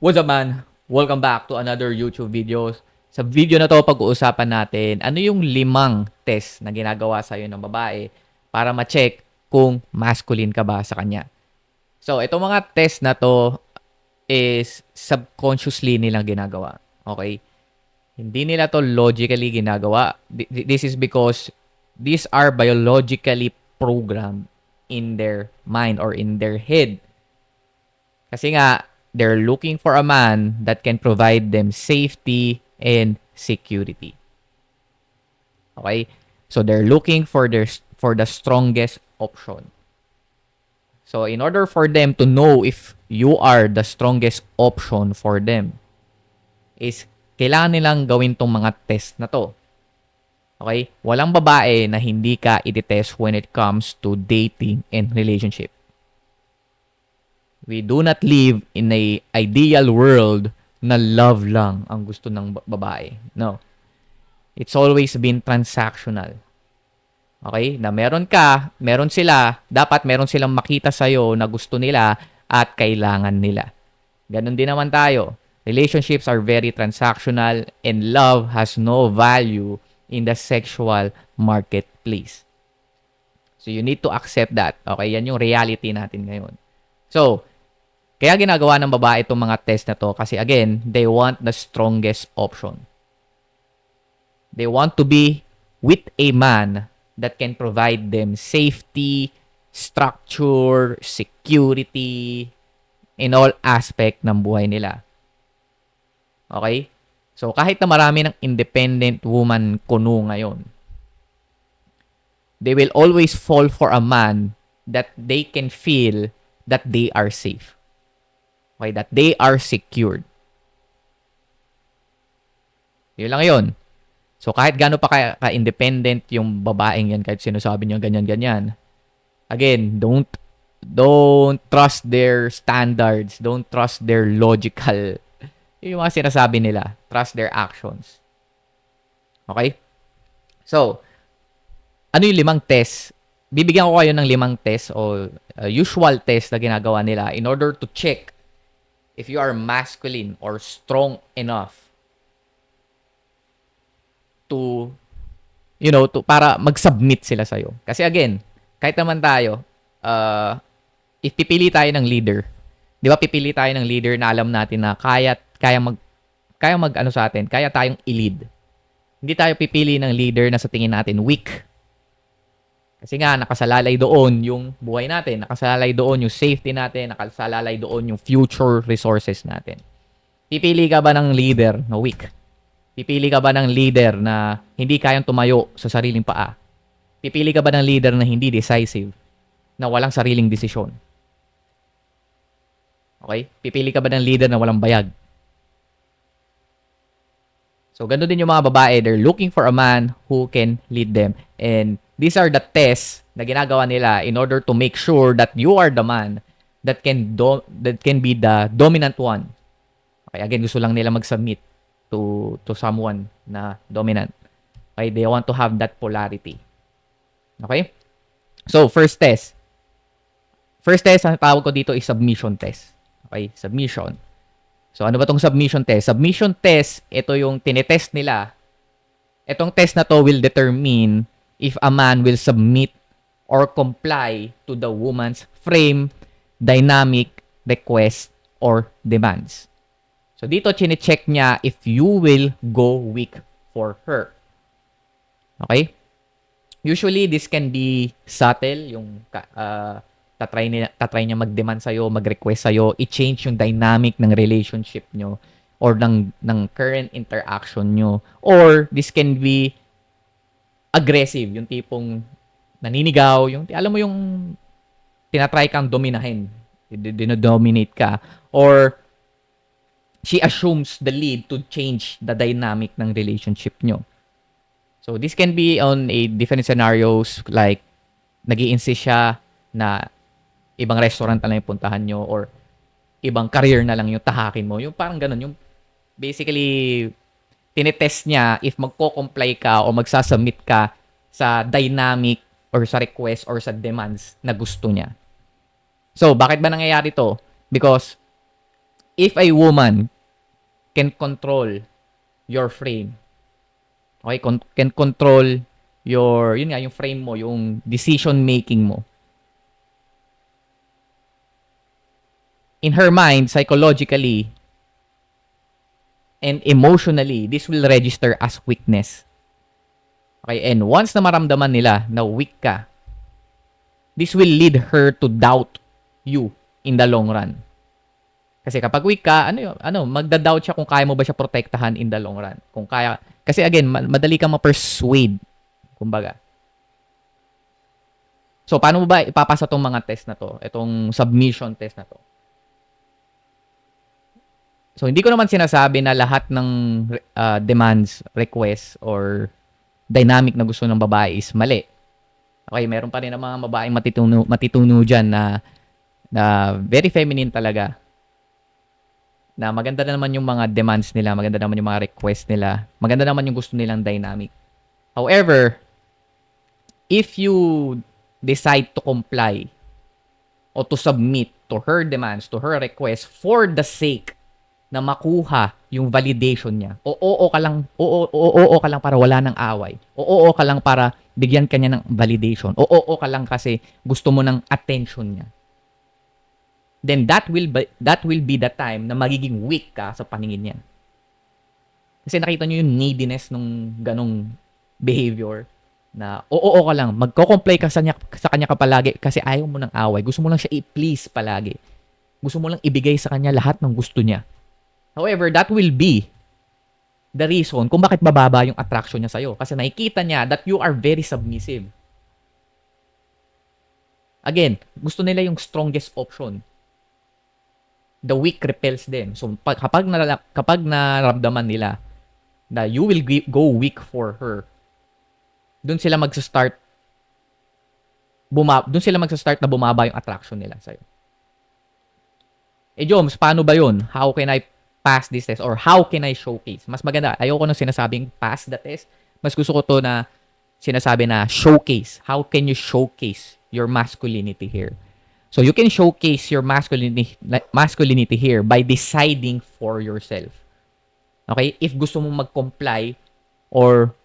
What's up, man? Welcome back to another YouTube videos. Sa video na to, pag-uusapan natin ano yung 5 test na ginagawa sa'yo ng babae para ma-check kung masculine ka ba sa kanya. So, itong mga test na to is subconsciously nilang ginagawa. Okay? Hindi nila to logically ginagawa. This is because these are biologically programmed in their mind or in their head. Kasi nga, they're looking for a man that can provide them safety and security. Okay? So they're looking for the strongest option. So in order for them to know if you are the strongest option for them, is kailangan nilang gawin tong mga test na to. Okay? Walang babae na hindi ka i-test when it comes to dating and relationship. We do not live in a ideal world na love lang ang gusto ng babae. No. It's always been transactional. Okay? Na meron ka, meron sila, dapat meron silang makita sa'yo na gusto nila at kailangan nila. Ganon din naman tayo. Relationships are very transactional and love has no value in the sexual marketplace. So you need to accept that. Okay? Yan yung reality natin ngayon. So, kaya ginagawa ng babae itong mga test na to kasi again, they want the strongest option. They want to be with a man that can provide them safety, structure, security, in all aspect ng buhay nila. Okay? So, kahit na marami ng independent woman kuno ngayon, they will always fall for a man that they can feel that they are safe. Okay, that they are secured. Yun lang yun. So, kahit gaano pa ka-independent yung babaeng yan, kahit sinasabi niyo ganyan-ganyan, again, don't trust their standards. Don't trust their logical. Yung mga sinasabi nila. Trust their actions. Okay? So, ano yung 5 test? Bibigyan ko kayo ng 5 test o usual test na ginagawa nila in order to check if you are masculine or strong enough to, para mag-submit sila sa'yo. Kasi again, kahit naman tayo, if pipili tayo ng leader, di ba pipili tayo ng leader na alam natin na kaya sa atin, kaya tayong i-lead. Hindi tayo pipili ng leader na sa tingin natin weak. Kasi nga, nakasalalay doon yung buhay natin, nakasalalay doon yung safety natin, nakasalalay doon yung future resources natin. Pipili ka ba ng leader na weak? Pipili ka ba ng leader na hindi kayang tumayo sa sariling paa? Pipili ka ba ng leader na hindi decisive, na walang sariling desisyon? Okay? Pipili ka ba ng leader na walang bayag? So, ganun din yung mga babae. They're looking for a man who can lead them. And these are the tests na ginagawa nila in order to make sure that you are the man that can be the dominant one. Okay, again, gusto lang nila mag-submit to someone na dominant. Okay, they want to have that polarity. Okay? So, first test. First test, ang tawag ko dito is submission test. Okay, submission. So, ano ba tong submission test? Submission test, ito yung tinetest nila. Itong test na to will determine if a man will submit or comply to the woman's frame, dynamic, request, or demands. So, dito chine-check niya if you will go weak for her. Okay? Usually, this can be subtle, yung tatry niya mag-demand sa'yo, mag-request sa'yo, i-change yung dynamic ng relationship nyo or ng current interaction nyo. Or, this can be aggressive, yung tipong naninigaw, yung, alam mo yung tinatry kang dominahin, dinodominate ka, or she assumes the lead to change the dynamic ng relationship nyo. So, this can be on a different scenarios like nag-i-insist siya na ibang restaurant na lang yung puntahan nyo or ibang career na lang yung tahakin mo. Yung parang ganun. Yung basically, tinetest niya if magko-comply ka o magsasubmit ka sa dynamic or sa request or sa demands na gusto niya. So, bakit ba nangyayari to? Because If a woman can control your frame, okay, can control your, yun nga, yung frame mo, yung decision making mo, in her mind, psychologically, and emotionally, this will register as weakness. Okay, and once na maramdaman nila na weak ka, this will lead her to doubt you in the long run. Kasi kapag weak ka, magda-doubt siya kung kaya mo ba siya protektahan in the long run. Kung kaya, kasi again, madali kang ma-persuade, kumbaga. So, paano mo ba ipapasa tong mga test na to? Itong submission test na to? So, hindi ko naman sinasabi na lahat ng demands, requests, or dynamic na gusto ng babae is mali. Okay, meron pa rin ng mga babaeng matituno dyan na very feminine talaga. Na maganda na naman yung mga demands nila, maganda naman yung mga requests nila, maganda naman yung gusto nilang dynamic. However, if you decide to comply o to submit to her demands, to her requests for the sake na makuha yung validation niya, oo ka lang, oo ka lang para wala nang away, oo ka lang para bigyan kanya ng validation, oo ka lang kasi gusto mo ng attention niya, then that will be the time na magiging weak ka sa paningin niya. Kasi nakita niyo yung neediness nung ganong behavior na oo ka lang, magko-comply ka sa kanya ka palagi kasi ayaw mo ng away. Gusto mo lang siya i-please palagi. Gusto mo lang ibigay sa kanya lahat ng gusto niya. However, that will be the reason kung bakit bababa yung attraction niya sa'yo. Kasi nakikita niya that you are very submissive. Again, gusto nila yung strongest option. The weak repels them. So, kapag naramdaman nila na you will go weak for her, doon sila magsa-start na bumaba yung attraction nila sa'yo. Joms, paano ba yun? How can I pass this test? Or how can I showcase? Mas maganda, ayoko nang sinasabing pass the test. Mas gusto ko to na sinasabi na showcase. How can you showcase your masculinity here? So you can showcase your masculinity here by deciding for yourself. Okay? If gusto mong mag-comply or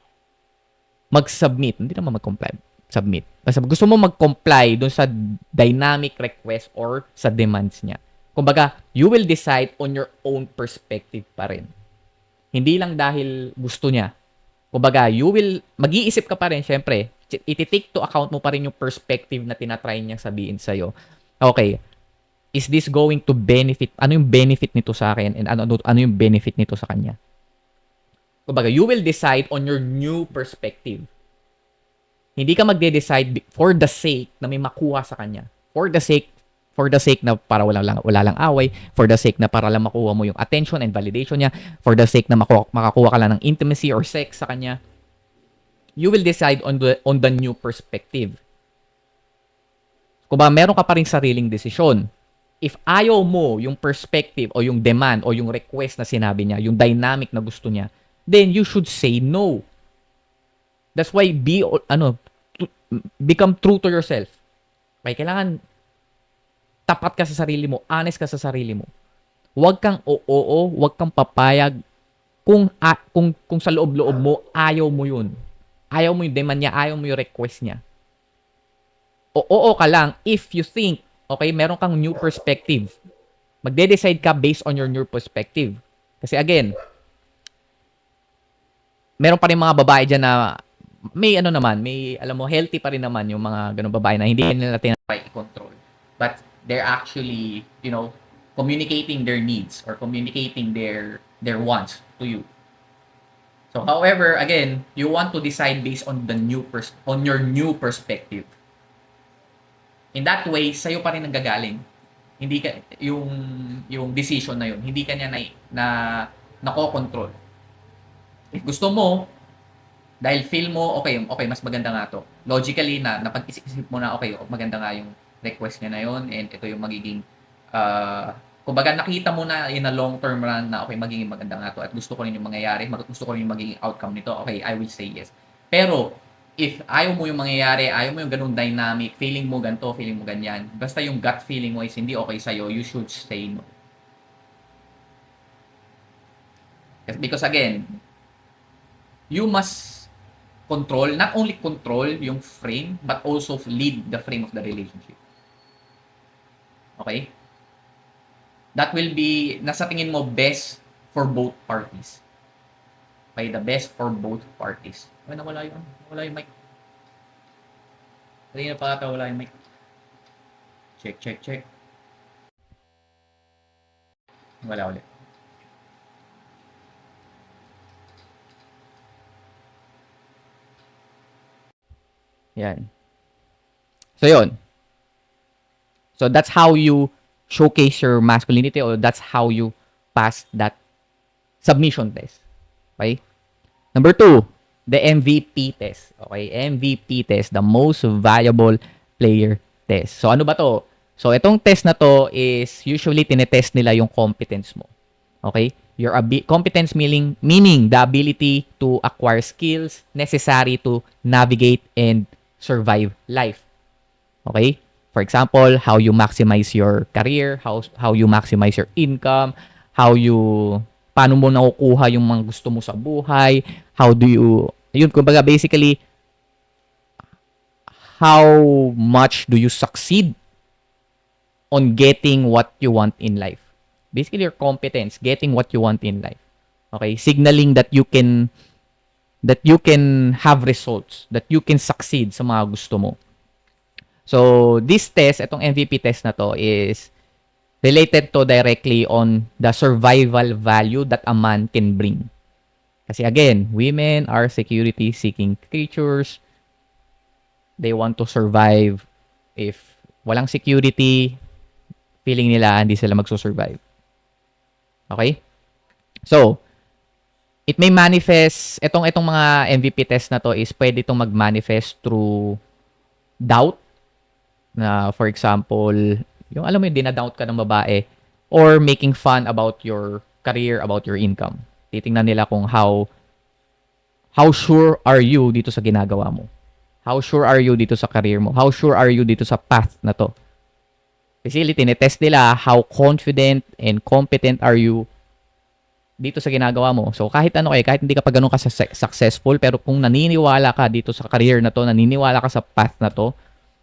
mag-submit, hindi naman mag-comply, submit. Basta gusto mo mag-comply dun sa dynamic request or sa demands niya. Kumbaga, you will decide on your own perspective pa rin. Hindi lang dahil gusto niya. Kumbaga, mag-iisip ka pa rin, syempre, iti-take to account mo pa rin yung perspective na tinatry niyang sabihin sa'yo. Okay, is this going to benefit? Ano yung benefit nito sa akin and ano yung benefit nito sa kanya? Kumbaga, you will decide on your new perspective. Hindi ka magde-decide for the sake na may makuha sa kanya. For the sake na para wala lang away, for the sake na para lang makuha mo yung attention and validation niya, for the sake na makakuha ka lang ng intimacy or sex sa kanya. You will decide on the new perspective. Kung ba meron ka pa rin sariling desisyon. If ayaw mo yung perspective o yung demand o yung request na sinabi niya, yung dynamic na gusto niya, then you should say no. That's why become true to yourself. Okay, kailangan tapat ka sa sarili mo, honest ka sa sarili mo. Huwag kang huwag kang papayag kung sa loob-loob mo ayaw mo yun. Ayaw mo yung demand niya, ayaw mo yung request niya. Oo ka lang if you think, okay, meron kang new perspective. Magde-decide ka based on your new perspective. Kasi again, meron pa rin mga babae dyan na alam mo, healthy pa rin naman yung mga ganun babae na hindi nila tinatry i-control. But they're actually, communicating their needs or communicating their wants to you. So, however, again, you want to decide based on your new perspective. In that way, sa'yo pa rin nanggagaling. Hindi ka yung decision na yun, hindi ka niya na nako-control. If gusto mo, dahil feel mo okay, mas maganda nga to. Logically napag-isip mo na okay, maganda nga yung request niya na yun and ito yung magiging kumbaga nakita mo na in a long term run na okay, magiging maganda nga to at gusto ko rin yung mangyayari, gusto ko rin yung magiging outcome nito. Okay, I will say yes. Pero if ayaw mo yung mangyayari, ayaw mo yung ganung dynamic, feeling mo ganito, feeling mo ganyan, basta yung gut feeling mo is hindi okay sa'yo, you should say no. Because again, you must control, not only control yung frame, but also lead the frame of the relationship. Okay? That will be, nasa tingin mo, best for both parties. Okay, the best for both parties. Ay, nawala yung mic. Kanina pa ata wala yung mic. Check. Wala ulit. Yan. So, yun. So, that's how you showcase your masculinity, or that's how you pass that submission test. Okay? Number 2, the MVP test. Okay? MVP test, the most valuable player test. So, ano ba to? So, itong test na to is usually tinetest nila yung competence mo. Okay? Your competence meaning the ability to acquire skills necessary to navigate and survive life. Okay? For example, how you maximize your career, how you maximize your income, paano mo nakukuha yung mga gusto mo sa buhay, how do you, yun, kumbaga basically, how much do you succeed on getting what you want in life. Basically, your competence, getting what you want in life. Okay? Signaling that you can have results, that you can succeed sa mga gusto mo. So, this test, itong MVP test na to is related to directly on the survival value that a man can bring. Kasi again, women are security-seeking creatures. They want to survive. If walang security, feeling nila hindi sila magsusurvive. Okay? So, it may manifest, itong mga MVP test na to is pwede itong mag-manifest through doubt. Na for example, yung alam mo yung dinadoubt ka ng babae, or making fun about your career, about your income. Titingnan nila kung how sure are you dito sa ginagawa mo. How sure are you dito sa career mo? How sure are you dito sa path na to? Basically, tinetest nila how confident and competent are you dito sa ginagawa mo. So, kahit ano kahit hindi ka pa ganun ka successful, pero kung naniniwala ka dito sa career na to, naniniwala ka sa path na to,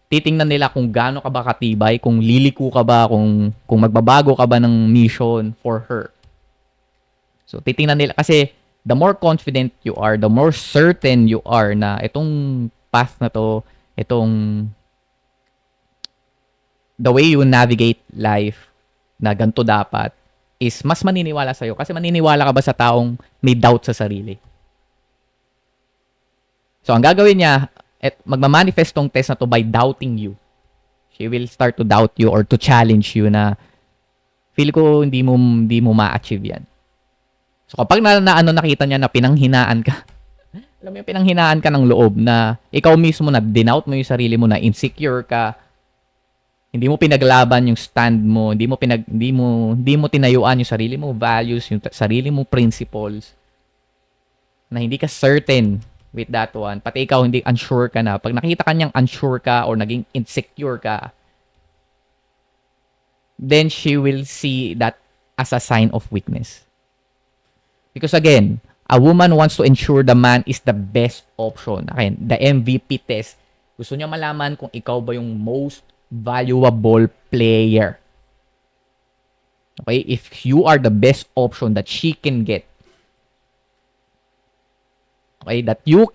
titingnan nila kung gaano ka ba katibay, kung liliko ka ba, kung magbabago ka ba ng mission for her. So, titingnan nila, kasi the more confident you are, the more certain you are na itong path na to, itong the way you navigate life na ganito dapat, is mas maniniwala sa'yo. Kasi maniniwala ka ba sa taong may doubt sa sarili? So, ang gagawin niya, magmamanifest tong test na to by doubting you. She will start to doubt you or to challenge you na feel ko hindi mo ma-achieve yan. So kapag nakita niya na pinanghinaan ka, alam mo yung pinanghinaan ka ng loob na ikaw mismo na denout mo yung sarili mo, na insecure ka, hindi mo pinaglaban yung stand mo, hindi mo tinayuan yung sarili mo values, yung sarili mo principles, na hindi ka certain with that one, pati ikaw hindi unsure ka na. Pag nakita kanyang unsure ka or naging insecure ka, then she will see that as a sign of weakness. Because again, a woman wants to ensure the man is the best option. Again, the MVP test. Gusto niya malaman kung ikaw ba yung most valuable player. Okay? If you are the best option that she can get. Okay, that you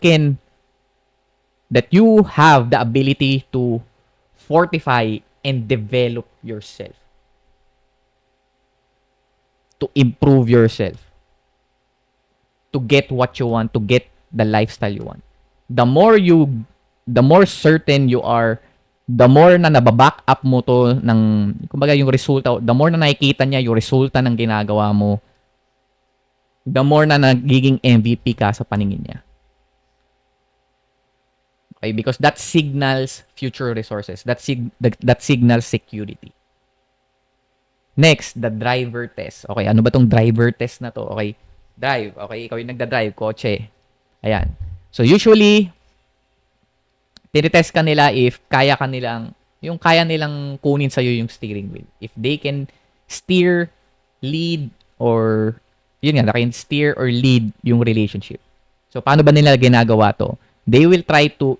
have the ability to fortify and develop yourself, to improve yourself, to get what you want, to get the lifestyle you want. The more certain you are, the more na nababack up mo to ng, kumbaga yung resulta, the more na nakikita niya yung resulta ng ginagawa mo, the more na nagiging MVP ka sa paningin niya. Okay, because that signals future resources. That signals security. Next, the driver test. Okay, ano ba tong driver test na to? Okay, drive. Okay, ikaw yung nagda-drive, kotse. Ayan. So usually, tinitest ka nila if kaya nilang kunin sa'yo yung steering wheel. If they can steer, lead, or yun nga, na can steer or lead yung relationship. So, paano ba nila ginagawa to? They will try to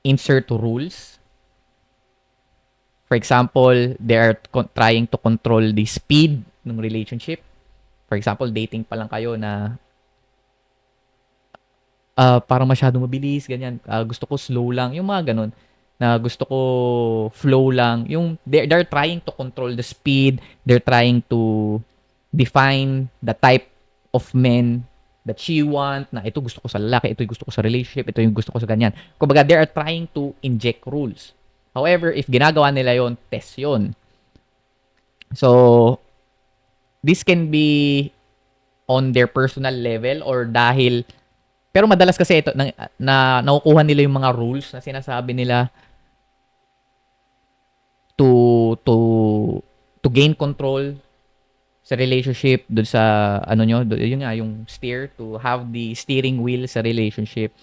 insert rules. For example, they are trying to control the speed ng relationship. For example, dating pa lang kayo na parang masyadong mabilis, ganyan. Gusto ko slow lang. Yung mga ganun. Na gusto ko flow lang. Yung they're trying to control the speed. They're trying to define the type of men that she want. Na ito gusto ko sa lalaki, ito yung gusto ko sa relationship, ito yung gusto ko sa ganyan. Kumbaga, they are trying to inject rules. However, if ginagawa nila yon, test yon. So, this can be on their personal level or dahil pero madalas kasi ito na nakukuha nila yung mga rules na sinasabi nila to to gain control sa relationship dun sa ano nyo, yun nga yung steer, to have the steering wheel sa relationship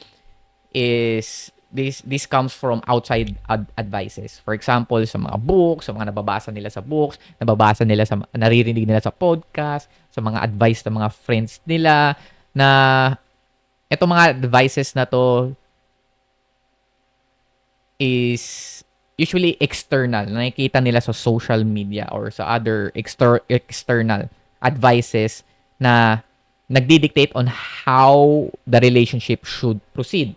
is this comes from outside advices. For example, sa mga books, sa mga nababasa nila sa books, nababasa nila sa naririnig nila sa podcast, sa mga advice ng mga friends nila na etong mga advices na to is usually external. Nakikita nila sa social media or sa other external advices na nagdi-dictate on how the relationship should proceed.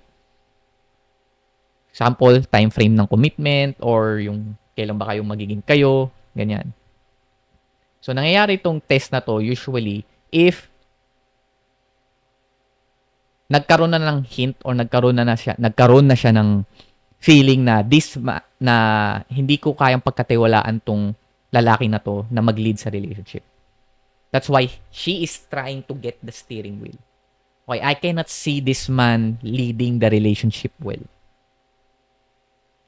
Example, time frame ng commitment or yung kailan ba kayo magiging kayo, ganyan. So, nangyayari itong test na to usually if nagkaroon na ng hint or nagkaroon na siya ng feeling na na hindi ko kayang pagkatiwalaan tong lalaki na to na mag-lead sa relationship. That's why she is trying to get the steering wheel. Okay, I cannot see this man leading the relationship well.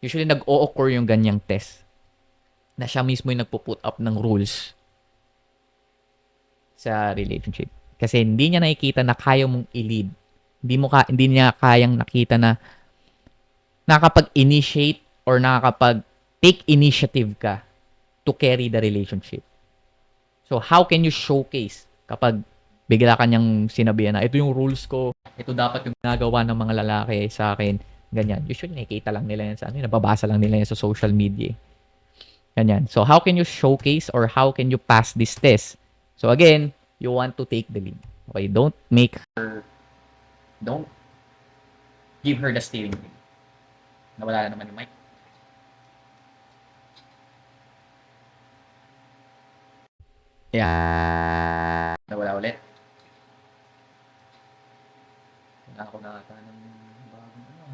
Usually nag-o-occur yung ganyang test na siya mismo yung nagpo-put up ng rules sa relationship. Kasi hindi niya nakikita na kaya mong i-lead. Hindi niya kayang nakita na nakakapag-initiate or nakakapag-take initiative ka to carry the relationship. So, how can you showcase kapag bigla ka niyang sinabihan na ito yung rules ko, ito dapat yung ginagawa ng mga lalaki sa akin, ganyan. Usually, nakikita lang nila yan sa nababasa lang nila yan sa social media. Ganyan. So, how can you showcase or how can you pass this test? So, again, you want to take the lead. Okay, don't give her the steering wheel. Nawala na naman yung mic. Yeah. Nawala ulit. Wala ako nakata ng bagong ano.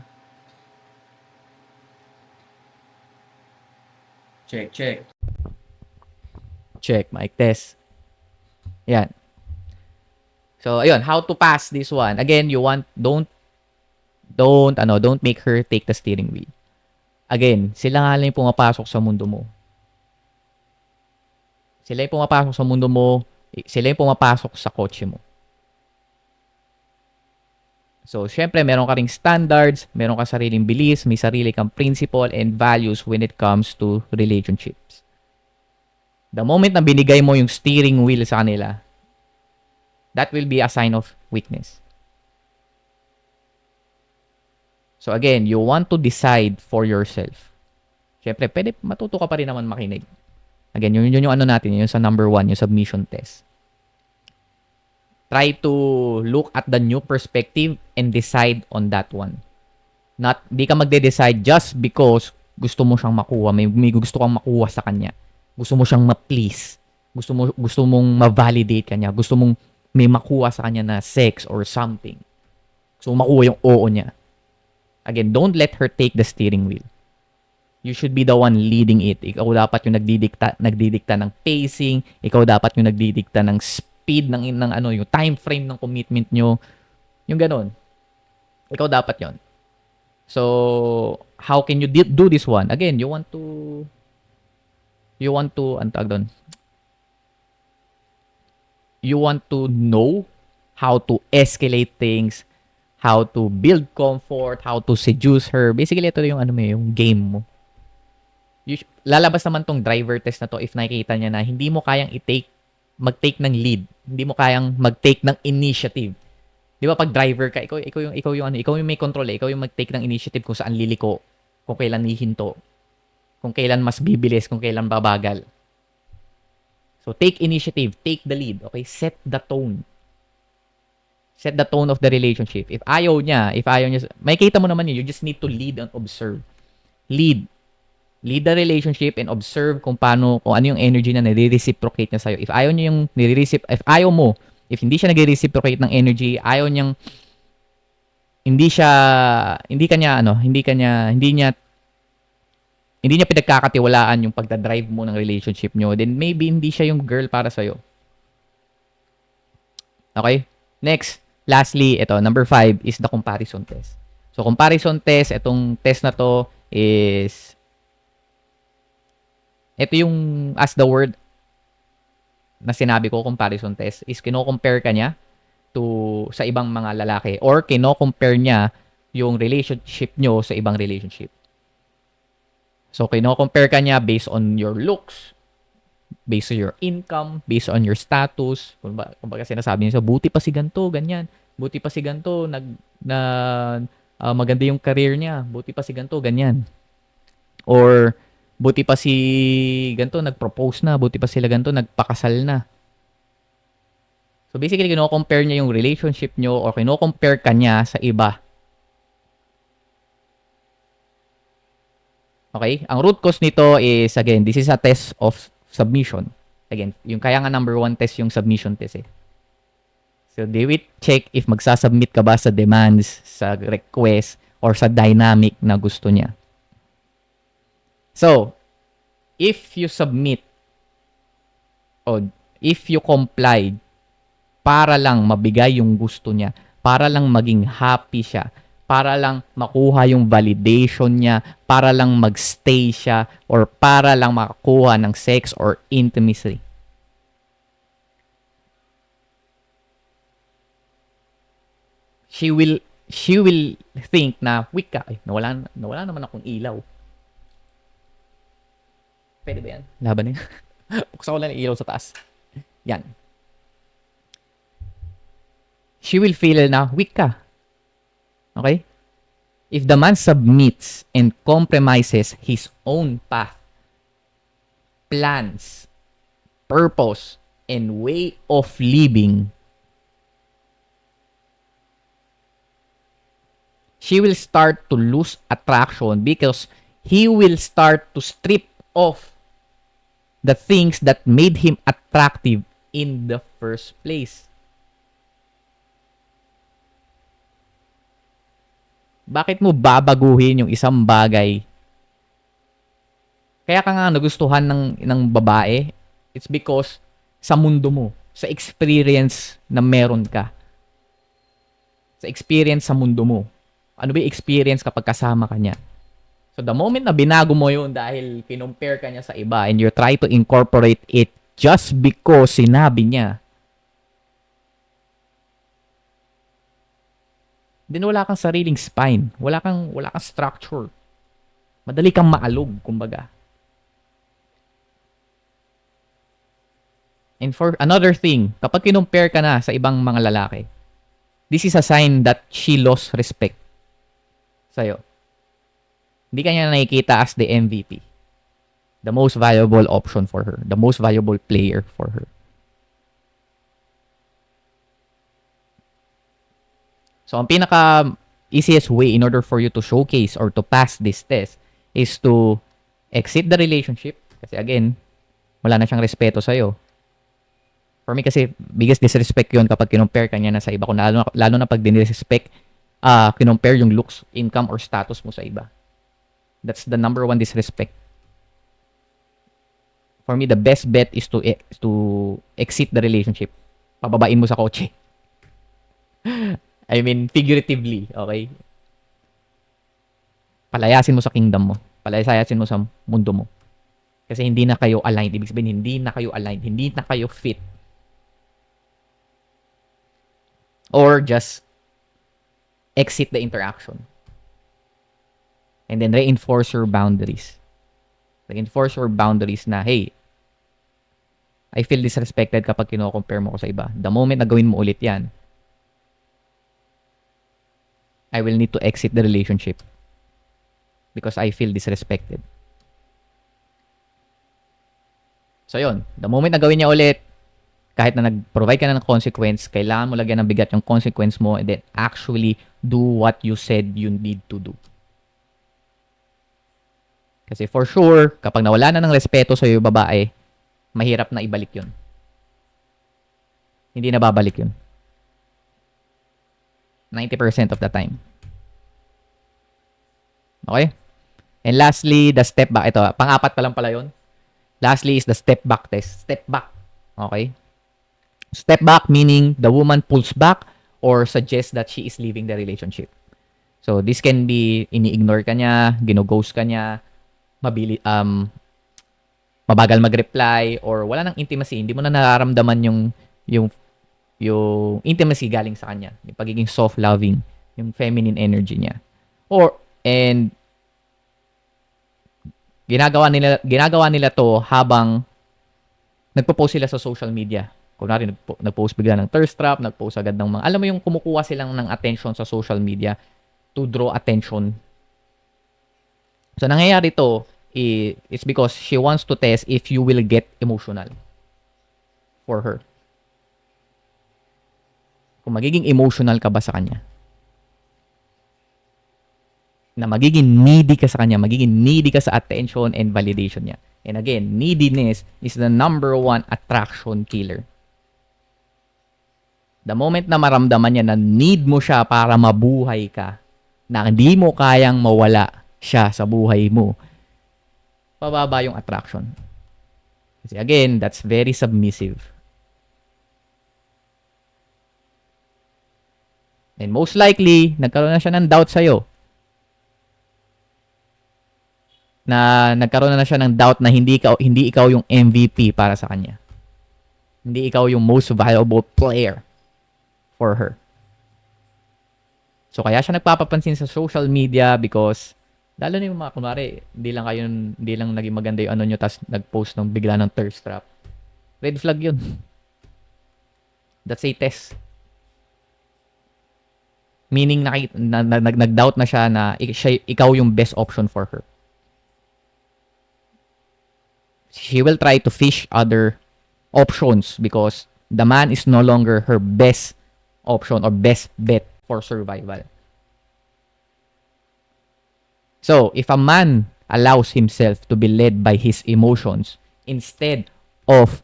Check. Check, mic test. Yan. So, ayun, how to pass this one. Again, you want, don't make her take the steering wheel. Again, sila nga lang yung pumapasok sa mundo mo. Sila yung pumapasok sa mundo mo, sila yung pumapasok sa kotse mo. So, syempre, meron ka ring standards, meron ka sariling beliefs, may sarili kang principle and values when it comes to relationships. The moment na binigay mo yung steering wheel sa kanila, that will be a sign of weakness. So again, you want to decide for yourself. Siyempre, matuto ka pa rin naman makinig. Again, yun yung ano natin, yun sa number 1, yung submission test. Try to look at the new perspective and decide on that one. Di ka magde-decide just because gusto mo siyang makuha. May gusto kang makuha sa kanya. Gusto mo siyang ma-please. Gusto mong ma-validate kanya. Gusto mong may makuha sa kanya na sex or something. Gusto mong makuha yung oo niya. Again, don't let her take the steering wheel. You should be the one leading it. Ikaw dapat yung nagdidikta ng pacing. Ikaw dapat yung nagdidikta ng speed ng yung time frame ng commitment nyo. Yung ganun. Ikaw dapat yon. So, how can you do this one? Again, you want to antag doon. You want to know how to escalate things, how to build comfort, how to seduce her. Basically, ito yung yung game mo. Lalabas naman tong driver test na to if nakikita niya na hindi mo kayang mag-take ng lead. Hindi mo kayang mag-take ng initiative. 'Di ba pag driver ka, ikaw yung may control, ikaw yung mag-take ng initiative kung saan liliko, kung kailan hihinto, kung kailan mas bibilis, kung kailan babagal. So take initiative, take the lead, okay? Set the tone. Set the tone of the relationship. If ayaw niya, may kita mo naman yun, you just need to lead and observe. Lead. Lead the relationship and observe kung paano, kung ano yung energy na nire-reciprocate niya sa'yo. If ayaw niya yung if ayaw mo, if hindi siya nagre-reciprocate ng energy, ayaw niyang, hindi niya pinagkakatiwalaan yung pagdadrive mo ng relationship nyo, then maybe hindi siya yung girl para sa'yo. Okay? Next, lastly, ito, number 5 is the comparison test. So, comparison test, itong test na to is, ito yung, as the word na sinabi ko, comparison test, is kino-compare ka niya sa ibang mga lalaki or kino-compare niya yung relationship nyo sa ibang relationship. So, kino-compare ka niya based on your looks, based on your income, based on your status. Kumbaga sinasabi niya, buti pa si ganito, ganyan. Buti pa si ganito, maganda yung career niya. Buti pa si ganito, ganyan. Or, buti pa si ganito, nag-propose na. Buti pa sila ganito, nagpakasal na. So, basically, kino-compare niya yung relationship nyo or kino-compare ka niya sa iba. Okay? Ang root cause nito is, again, this is a test of submission. Again, yung kaya nga number 1 test yung submission test eh. So, they will check if magsasubmit ka ba sa demands, sa request, or sa dynamic na gusto niya. So, if you submit o if you comply para lang mabigay yung gusto niya, para lang maging happy siya, para lang makuha yung validation niya, para lang magstay siya, or para lang makakuha ng sex or intimacy. She will think na, weak ka, nawala naman akong ilaw. Pwede ba yan? Laban yan. Buksan ko lang yung ilaw sa taas. Yan. She will feel na weak ka. Okay? If the man submits and compromises his own path, plans, purpose, and way of living, she will start to lose attraction because he will start to strip off the things that made him attractive in the first place. Bakit mo babaguhin yung isang bagay? Kaya ka nga nagustuhan ng babae, it's because sa mundo mo, sa experience na meron ka. Sa experience sa mundo mo. Ano ba yung experience kapag kasama ka niya? So the moment na binago mo yun dahil kinumpare ka niya sa iba and you try to incorporate it just because sinabi niya, then wala kang sariling spine. Wala kang structure. Madali kang maalog, kumbaga. And for another thing, kapag kinumpare ka na sa ibang mga lalaki, this is a sign that she lost respect sa'yo. Hindi ka niya nakikita as the MVP. The most valuable option for her. The most valuable player for her. So, ang pinaka easiest way in order for you to showcase or to pass this test is to exit the relationship. Kasi again, wala na siyang respeto sa'yo. For me kasi, biggest disrespect yun kapag kinumpare ka niya na sa iba. Kung lalo na pag dinirespect, kinumpare yung looks, income, or status mo sa iba. That's the number 1 disrespect. For me, the best bet is to exit the relationship. Pababain mo sa kotse. I mean, figuratively, okay? Palayasin mo sa kingdom mo. Palayasin mo sa mundo mo. Kasi hindi na kayo aligned. Ibig sabihin, hindi na kayo aligned. Hindi na kayo fit. Or just exit the interaction. And then reinforce your boundaries. Reinforce your boundaries na, hey, I feel disrespected kapag kino-compare mo ko sa iba. The moment na gawin mo ulit yan, I will need to exit the relationship because I feel disrespected. So yun, the moment na gawin niya ulit, kahit na nag-provide ka na ng consequence, kailangan mo lagyan ng bigat yung consequence mo and then actually do what you said you need to do. Kasi for sure, kapag nawala na ng respeto sa iyo babae, mahirap na ibalik yun. Hindi na babalik yun. 90% of the time. Okay? And lastly, the step back. Ito, pang-apat pa lang pala yun. Lastly is the step back test. Step back. Okay? Step back meaning the woman pulls back or suggests that she is leaving the relationship. So, this can be ini-ignore ka niya, gino-ghost ka niya, mabagal mag-reply, or wala nang intimacy. Hindi mo na nararamdaman yung intimacy galing sa kanya. Yung pagiging soft-loving, yung feminine energy niya. And ginagawa nila to habang nagpo-post sila sa social media. Kunwari, nag-post bigla ng thirst trap, nag-post agad ng mga, alam mo yung kumukuha silang ng attention sa social media to draw attention. So, nangyayari to, it's because she wants to test if you will get emotional for her. Kung magiging emotional ka ba sa kanya. Na magiging needy ka sa kanya, magiging needy ka sa attention and validation niya. And again, neediness is the number one attraction killer. The moment na maramdaman niya na need mo siya para mabuhay ka, na hindi mo kayang mawala siya sa buhay mo, pababa yung attraction. Kasi again, that's very submissive. And most likely, nagkaroon na siya ng doubt sa'yo. Na nagkaroon na siya ng doubt na hindi ikaw yung MVP para sa kanya. Hindi ikaw yung most valuable player for her. So kaya siya nagpapapansin sa social media because lalo na yung mga kunwari, hindi lang naging maganda yung ano nyo tas nag-post ng bigla ng thirst trap. Red flag yun. That's a test. Meaning nag-doubt na siya na ikaw yung best option for her. She will try to fish other options because the man is no longer her best option or best bet for survival. So, if a man allows himself to be led by his emotions instead of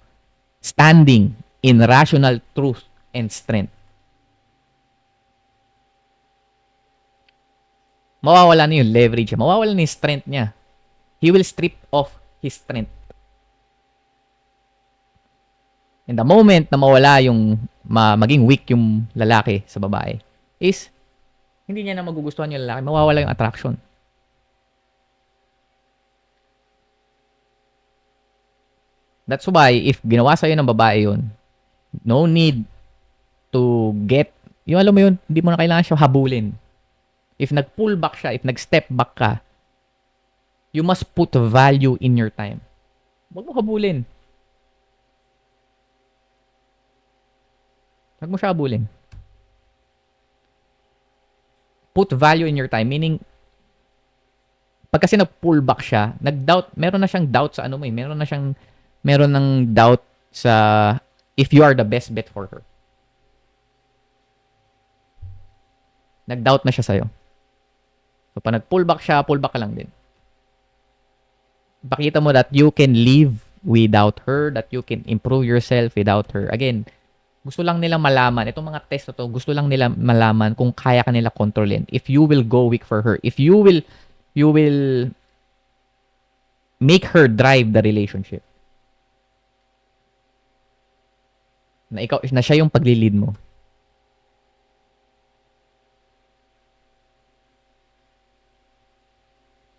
standing in rational truth and strength, mawawala na yung leverage niya, mawawala na yung strength niya. He will strip off his strength. And the moment na mawala yung maging weak yung lalaki sa babae is hindi niya na magugustuhan yung lalaki, mawawala yung attraction. That's why if ginawa sa'yo ng babae yun, no need to get, yung alam mo yun, hindi mo na kailangan siya habulin. If nag-pull back siya, if nag-step back ka, you must put value in your time. Huwag mo habulin. Huwag mo siya habulin. Put value in your time, meaning, pag kasi nag-pull back siya, nag-doubt, meron na siyang doubt sa ano mo eh, meron ng doubt sa if you are the best bet for her. Nag-doubt na siya sa'yo. So, pag nag-pull back siya, pull back ka lang din. Pakita mo that you can live without her, that you can improve yourself without her. Again, gusto lang nila malaman, itong mga test na to, gusto lang nila malaman kung kaya ka nila kontrolin. If you will go weak for her. If you will make her drive the relationship. Na siya yung paglilid mo.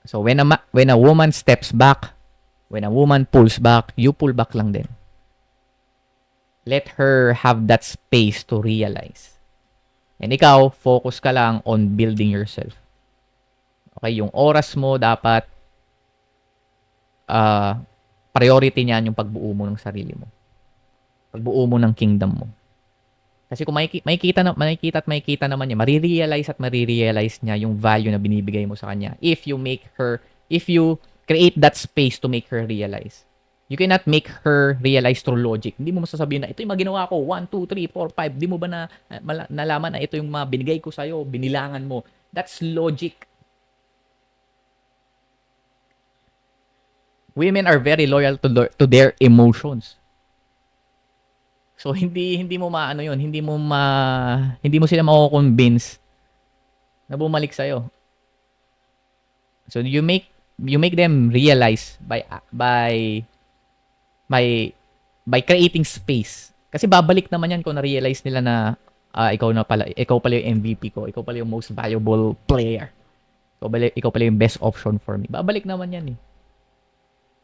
So when a woman steps back, when a woman pulls back, you pull back lang din. Let her have that space to realize. And ikaw, focus ka lang on building yourself. Okay, yung oras mo dapat priority niyan yung pagbuo mo ng sarili mo. Pagbuo mo ng kingdom mo. Kasi kung makikita naman niya, marirealize niya yung value na binibigay mo sa kanya if you create that space to make her realize. You cannot make her realize through logic. Hindi mo masasabihin na ito yung mga ginawa ko, 1, 2, 3, 4, 5. Di mo ba nalaman na ito yung mga binigay ko sa'yo, binilangan mo. That's logic. Women are very loyal to their emotions. So hindi mo maano 'yun, hindi mo sila mako-convince na bumalik sa iyo. So you make them realize by creating space. Kasi babalik naman 'yan kung na-realize nila na ikaw pala yung MVP ko, ikaw pala yung most valuable player. Ikaw pala yung best option for me. Babalik naman 'yan eh.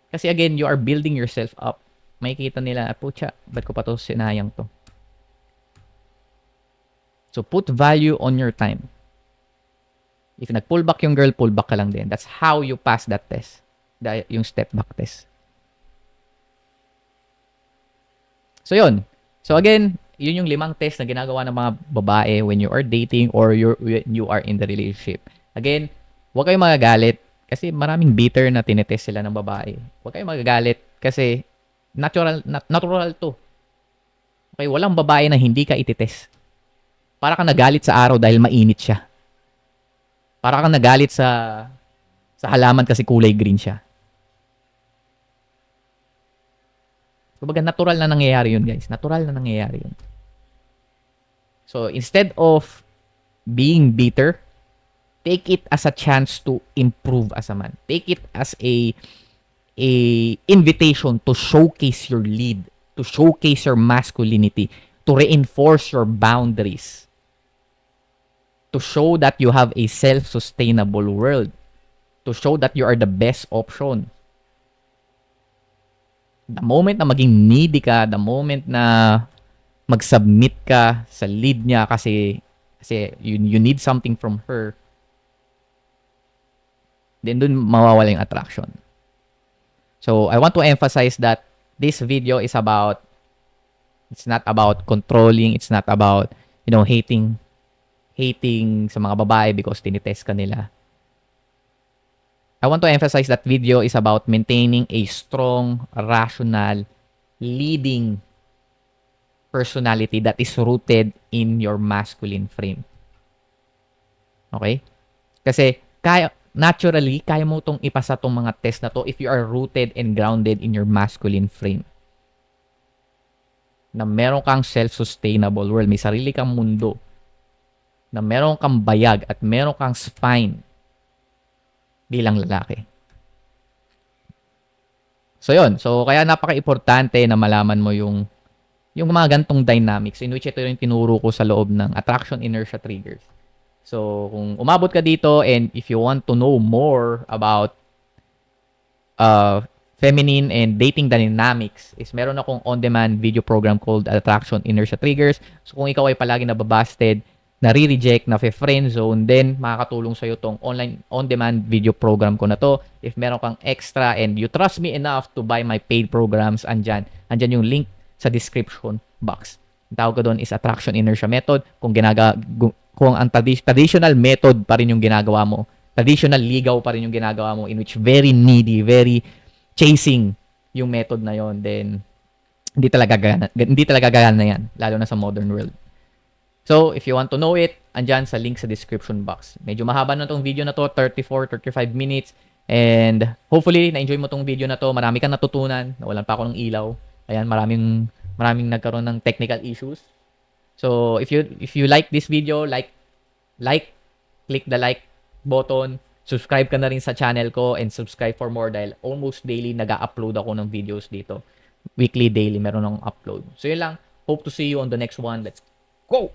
Kasi again, you are building yourself up. Makikita nila, putya, ba't ko pa to sinayang to? So, put value on your time. If nag-pull back yung girl, pull back ka lang din. That's how you pass that test. Yung step back test. So, yun. So, again, yun yung 5 test na ginagawa ng mga babae when you are dating or when you are in the relationship. Again, huwag kayong magagalit kasi maraming bitter na tinetest sila ng babae. Huwag kayong magagalit kasi natural to. Okay, walang babae na hindi ka ititest. Para kang nagalit sa araw dahil mainit siya. Para kang nagalit sa halaman kasi kulay green siya. Kumbaga, natural na nangyayari yun, guys. Natural na nangyayari yun. So, instead of being bitter, take it as a chance to improve as a man. Take it as a invitation to showcase your lead, to showcase your masculinity, to reinforce your boundaries, to show that you have a self-sustainable world, to show that you are the best option. The moment na maging needy ka, the moment na mag-submit ka sa lead niya kasi you need something from her, then dun mawawala yung attraction. So, I want to emphasize that this video is it's not about controlling, it's not about, hating sa mga babae because tinitest ka nila. I want to emphasize that video is about maintaining a strong, rational, leading personality that is rooted in your masculine frame. Okay? Kasi, naturally, kaya mo itong ipasa itong mga test na to if you are rooted and grounded in your masculine frame. Na meron kang self-sustainable world, may sarili kang mundo. Na meron kang bayag at meron kang spine bilang lalaki. So, yun. So, kaya napaka-importante na malaman mo yung mga gantong dynamics in which ito yung tinuro ko sa loob ng Attraction Inertia Triggers. So, kung umabot ka dito and if you want to know more about feminine and dating dynamics, is meron akong on-demand video program called Attraction Inertia Triggers. So, kung ikaw ay palagi nababasted, nare-reject, na-friend zone, then makakatulong sa'yo tong online on-demand video program ko na to. If meron kang extra and you trust me enough to buy my paid programs, andyan yung link sa description box. Ang tawag ko doon is Attraction Inertia Method. Kung ang traditional method pa rin yung ginagawa mo, traditional ligaw pa rin yung ginagawa mo, in which very needy, very chasing yung method na yon, then hindi talaga gagana yan, lalo na sa modern world. So, if you want to know it, andyan sa link sa description box. Medyo mahaba na tong video na to, 34-35 minutes, and hopefully, na-enjoy mo tong video na to, marami kang natutunan, nawalan pa ako ng ilaw. Ayan, maraming nagkaroon ng technical issues. So, if you like this video, click the like button, subscribe ka na rin sa channel ko, and subscribe for more dahil almost daily nag-upload ako ng videos dito. Weekly, daily, meron akong upload. So, yun lang. Hope to see you on the next one. Let's go!